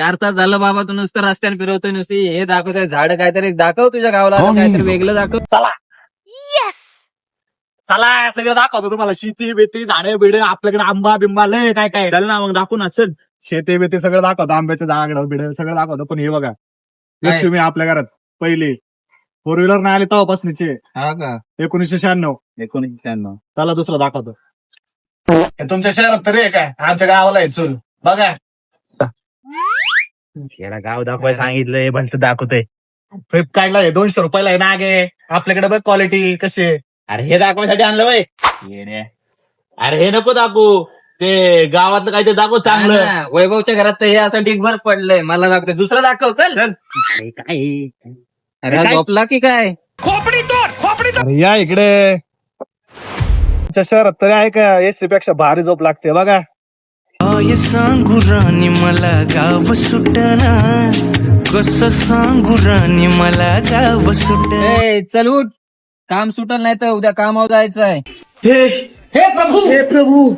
4 तास झालं बाबा, तू नुसतं रस्त्याने फिरवतोय, नुसती हे दाखवतोय झाड, काहीतरी दाखव तुझ्या गावाला, काहीतरी वेगळं दाखव. चला चला सगळं दाखवतो तुम्हाला. शेती बेती झाडे बिडे आपल्याकडे आंबा बिंबा लय काय काय. चल ना मग दाखवू ना. चल शेती बेती सगळं दाखवतो. आंब्याचे झाड बिडे सगळं दाखवतो. पण हे बघा लक्ष्मी आपल्या घरात पहिली 4 व्हीलर नाही आली तेव्हापासूनचे. हा का? 1996. चला दुसरं दाखवतो. हे तुमच्या शहरात तरी आहे काय? आमच्या गावाला आहे. चल बघा. याला गाव दाखवाय सांगितलंय पण दाखवतोय. फ्लिपकार्टला आहे 200 रुपयाला आहे ना गे. आपल्याकडे बघ क्वालिटी कशी आहे. अरे हे दाखवण्यासाठी आणलं बाई. अरे हे नको दाखवू. ते गावात काय ते दाखव चांगलं. हा, वैभवच्या घरात तर हे असं डिगभर पडलंय, मला लागतं दुसरं दाखव. चल. अरे काय अरे हा झोपला की काय? अरे या इकडे. तुमच्या शहरात तरी आहे का एससी पेक्षा भारी झोप लागते बघा. काय सांगू राणी मला गाव सुटना, कसं सांगू राणी मला गाव सुटना. ए, चल उठ, काम सुटल नाही तर उद्या कामावर जायचंय. हे प्रभू